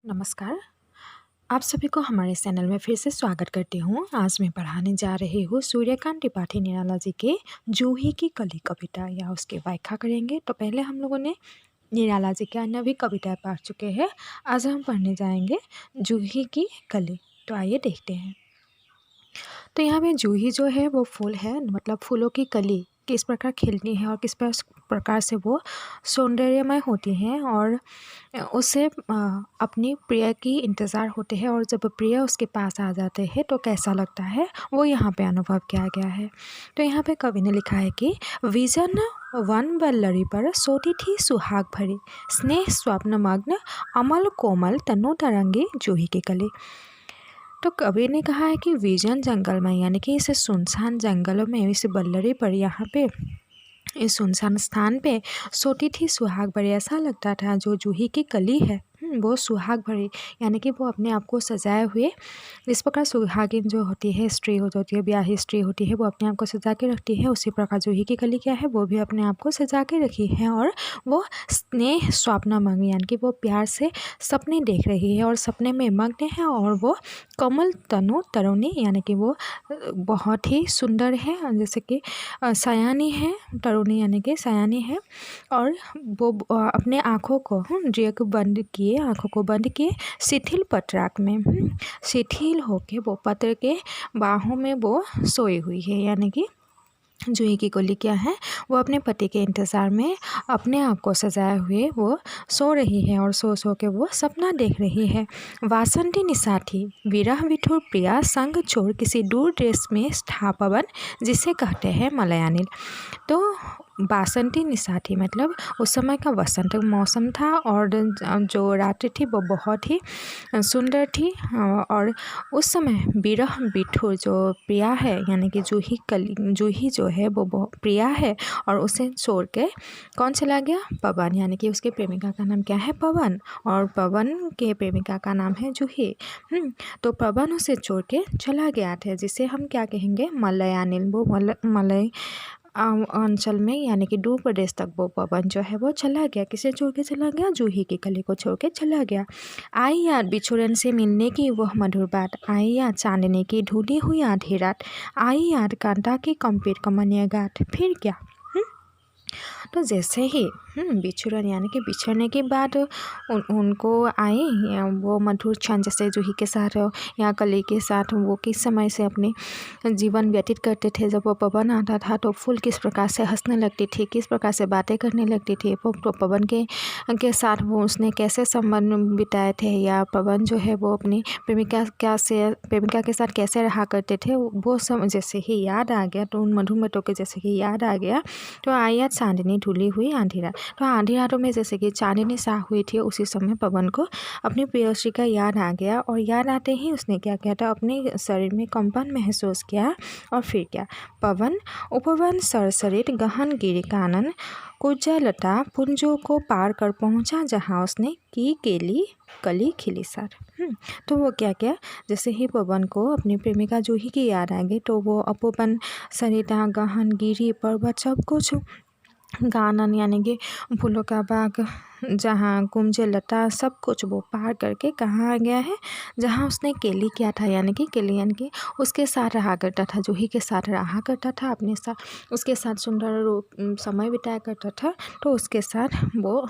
नमस्कार। आप सभी को हमारे चैनल में फिर से स्वागत करती हूँ। आज मैं पढ़ाने जा रही हूँ सूर्यकांत त्रिपाठी निराला जी के जूही की कली कविता या उसकी व्याख्या करेंगे। तो पहले हम लोगों ने निराला जी के अन्य भी कविताएं पढ़ चुके हैं। आज हम पढ़ने जाएंगे जूही की कली। तो आइए देखते हैं। तो यहाँ पे जूही जो है वो फूल है, मतलब फूलों की कली किस प्रकार खिलती है और किस प्रकार से वो सौंदर्यमय होती हैं और उसे अपनी प्रिय की इंतज़ार होते हैं, और जब प्रिय उसके पास आ जाते हैं तो कैसा लगता है वो यहाँ पे अनुभव किया गया है। तो यहाँ पे कवि ने लिखा है कि विजन वन वल्लरी पर सोती थी सुहाग भरी, स्नेह स्वप्न मग्न अमल कोमल तनु तरंगी जूही की कली। तो कवि ने कहा है कि विजन जंगल में, यानी कि इस सुनसान जंगलों में, इस बल्लरी पर, यहाँ पे इस सुनसान स्थान पे सोती थी सुहाग भरी। ऐसा लगता था जो जूही की कली है वो सुहाग भरी, यानी कि वो अपने आप को सजाए हुए, इस प्रकार सुहागिन जो होती है, स्त्री हो जाती है, ब्याही स्त्री होती है, वो अपने आप को सजा के रखती है। उसी प्रकार जूही की कली क्या है, वो भी अपने आप को सजा के रखी है और वो स्नेह स्वप्न मग्न, यानी कि वो प्यार से सपने देख रही है और सपने में मग्न है। और वो कमल तनु तरुणी, यानी कि वो बहुत ही सुंदर है, जैसे कि सयानी है, तरुणी यानी कि सयानी है। और वो अपने आँखों को आँखों को बंद किए शिथिल पटराक में शिथिल होके वो पत्र के बाहों में वो सोई हुई है, यानी कि जूही की कली क्या है, वो अपने पति के इंतज़ार में अपने आप को सजाए हुए वो सो रही है और सो के वो सपना देख रही है। वासंती निसाथी विरह विठुर प्रिया संग छोड़ किसी दूर देश में था पवन, जिसे कहते हैं मलयानिल। तो बासंती निसाथी मतलब उस समय का वसंत मौसम था और जो रात्रि थी वो बहुत ही सुंदर थी। और उस समय विरह विठुर जो प्रिया है, यानी कि जूही जो है वो बहुत प्रिया है, और उसे छोड़ के कौन चला गया, पवन, यानी कि उसके प्रेमिका का नाम क्या है, पवन, और पवन के प्रेमिका का नाम है जूही। तो पवन उसे छोड़ के चला गया था, जिसे हम क्या कहेंगे, मलयानिल। वो मलय अंचल में, यानी कि दूर प्रदेश तक वो पवन जो है वो चला गया। किसे छोड़ के चला गया, जूही की कली को छोड़ के चला गया। आई याद बिछुड़न से मिलने की वह मधुर बात, आई याद चांदनी की ढूंढी हुई आधी रात, आई याद कांता की कंपित कमनीय गाथ, फिर क्या। तो जैसे ही बिछुड़न, यानी कि बिछड़ने के बाद उनको आई वो मधुर क्षण, जैसे जूही के साथ या कली के साथ वो किस समय से अपने जीवन व्यतीत करते थे। जब वो पवन आता था तो फूल किस प्रकार से हंसने लगती थी, किस प्रकार से बातें करने लगती थी। तो पवन के साथ वो उसने कैसे संबंध बिताए थे, या पवन जो है वो अपनी प्रेमिका के साथ कैसे रहा करते थे, वो सब जैसे ही याद आ गया, तो उन मधुर बातों के जैसे कि याद आ गया। तो आया चांदनी ढुली हुई आधी रात। तो आधी रातों में जैसे कि चांदनी सा हुई थी, उसी समय पवन को अपनी प्रेयसी का याद आ गया, और याद आते ही उसने क्या किया था, अपने शरीर में कंपन महसूस किया। और फिर क्या, पवन उपवन सरसरित गहन गिरी कानन कुजलता पुंजों को पार कर पहुंचा, जहां उसने की केली कली खिली सर। तो वो क्या क्या, जैसे ही पवन को अपनी प्रेमिका जूही की याद आ गई, तो वो उपवन सरिता गहन गिरी पर्वत सब कुछ, गानन यानी कि फूलों का बाग, जहाँ कुंजे लता सब कुछ वो पार करके कहाँ आ गया है, जहाँ उसने केली किया था, यानी कि केली यानी कि उसके साथ रहा करता था, जूही के साथ रहा करता था, अपने साथ उसके साथ सुंदर समय बिताया करता था। तो उसके साथ वो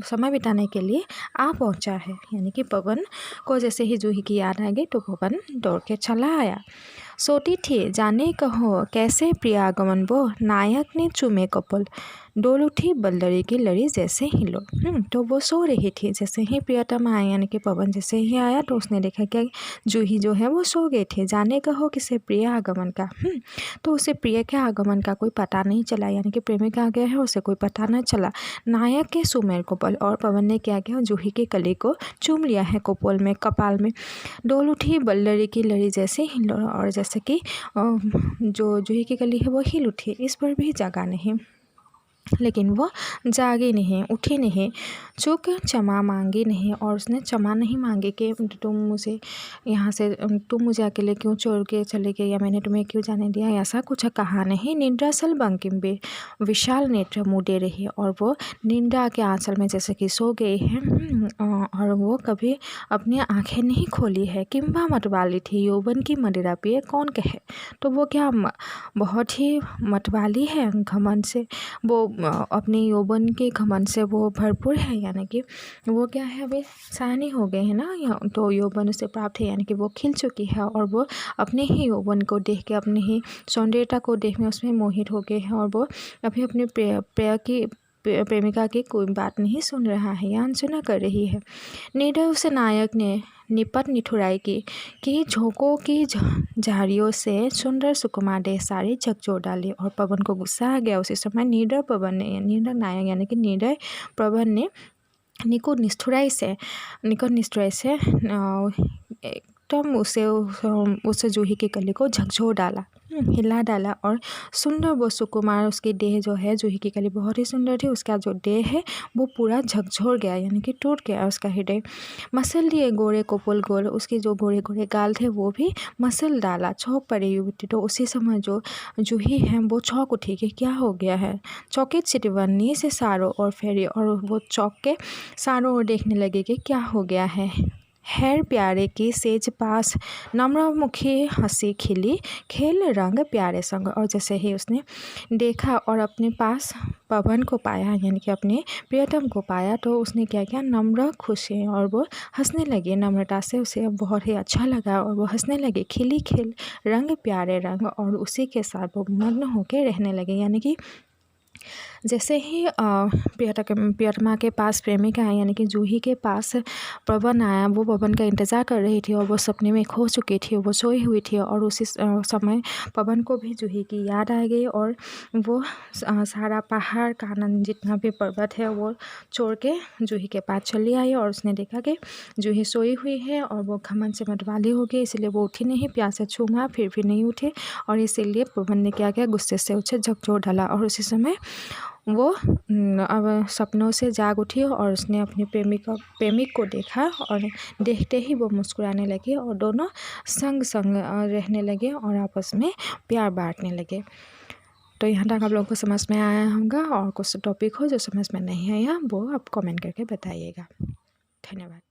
समय बिताने के लिए आ पहुँचा है, यानी कि पवन को जैसे ही जूही की याद आ गई तो पवन दौड़ के चला आया। सोती थी जाने कहो कैसे प्रियागमन वो, नायक ने चूमे कपल डोल उठी बल्लरी की लड़ी जैसे ही लो। तो वो सो रही थी, जैसे ही प्रियतम आया, यानी कि पवन जैसे ही आया तो उसने देखा कि जूही जो है वो सो गई थी। जाने कहो किसे प्रिय आगमन का, तो उसे प्रिय के आगमन का कोई पता नहीं चला, यानी कि प्रेमिका आ गया है उसे कोई पता नहीं चला। नायक के सुमेर कोपल, और पवन ने क्या किया, जूही के कली को चूम लिया है कोपल में, कपाल में। डोल उठी बल्लरी की लड़ी जैसे हिल, और जैसे कि जो जूही की कली है वो हिल उठी, इस पर भी जगा नहीं। लेकिन वो जागी नहीं, उठी नहीं, चूक क्षमा मांगी नहीं और उसने क्षमा नहीं मांगी कि तुम मुझे यहाँ से तुम मुझे अकेले क्यों छोड़ के चले गए या मैंने तुम्हें क्यों जाने दिया, ऐसा कुछ कहा नहीं। निंद्रासल बंकिम भी विशाल नेत्र मूडे रही और वो निंद्रा के आंचल में जैसे कि सो गई है और वो कभी अपनी आंखें नहीं खोली है। किंबा मतवाली थी यौवन की मदिरा पिए कौन कहे, तो वो क्या बहुत ही मतवाली है, घमंड से वो अपने यौवन के घमंड से वो भरपूर है, यानी कि वो क्या है अभी सयानी हो गए हैं ना, तो यौवन उसे प्राप्त है, यानी कि वो खिल चुकी है और वो अपने ही यौवन को देख के, अपने ही सौंदर्यता को देख में उसमें मोहित हो गए हैं और वो अभी अपने प्रेमिका की कोई बात नहीं सुन रहा है या अनसुना कर रही है। निडर उसे नायक ने निपट निठुराई कि झोंकों की झाड़ियों से सुंदर सुकुमार देह सारी झकझोर डाली और पवन को गुस्सा आ गया। उसी समय निडर नायक यानी कि निडर पवन ने निकट निष्ठुराई से एकदम उसे जूही की कली को झकझोर डाला, हिला डाला और सुंदर वो सुकुमार उसकी देह जो है, जूही की कली बहुत ही सुंदर थी, उसका जो देह है वो पूरा झकझोर गया, यानी कि टूट गया उसका हृदय। मसल दिए गोरे कोपुल गोल, उसके जो गोरे गोरे गाल थे वो भी मसल डाला। चौंक पड़ी युवती, तो उसी समय जो जूही है वो चौंक उठी कि क्या हो गया है। चौकित चितवन्नी से सारों और फेरी और वो चौंक के सारों ओर देखने लगे कि क्या हो गया है। हैर प्यारे की सेज पास नम्र मुखी हंसी खिली, खेल रंग प्यारे संग, और जैसे ही उसने देखा और अपने पास पवन को पाया, यानी कि अपने प्रियतम को पाया, तो उसने क्या किया, नम्र खुशी, और वो हंसने लगी। नम्रता से उसे बहुत ही अच्छा लगा और वो हंसने लगे। खिली खेल रंग प्यारे रंग, और उसी के साथ वो मग्न होकर रहने लगे, यानी कि जैसे ही प्रियतमा के पास प्रेमिका है, यानी कि जूही के पास पवन आया, वो पवन का इंतज़ार कर रही थी और वो सपने में खो चुकी थी, वो सोई हुई थी और उसी समय पवन को भी जूही की याद आ गई और वो सारा पहाड़ कानन जितना भी पर्वत है वो छोड़ के जूही के पास चली आई और उसने देखा कि जूही सोई हुई है और वो घमंड से मतवाली हो गई, इसलिए वो उठी नहीं। प्यास से छूमा फिर भी नहीं उठी और इसीलिए पवन ने क्या किया, गुस्से से उसे झकझोर डाला और उसी समय वो अब सपनों से जाग उठी और उसने अपने प्रेमिक को देखा और देखते ही वो मुस्कुराने लगे और दोनों संग संग रहने लगे और आपस में प्यार बांटने लगे। तो यहाँ तक आप लोगों को समझ में आया होगा, और कुछ टॉपिक हो जो समझ में नहीं आया वो आप कमेंट करके बताइएगा। धन्यवाद।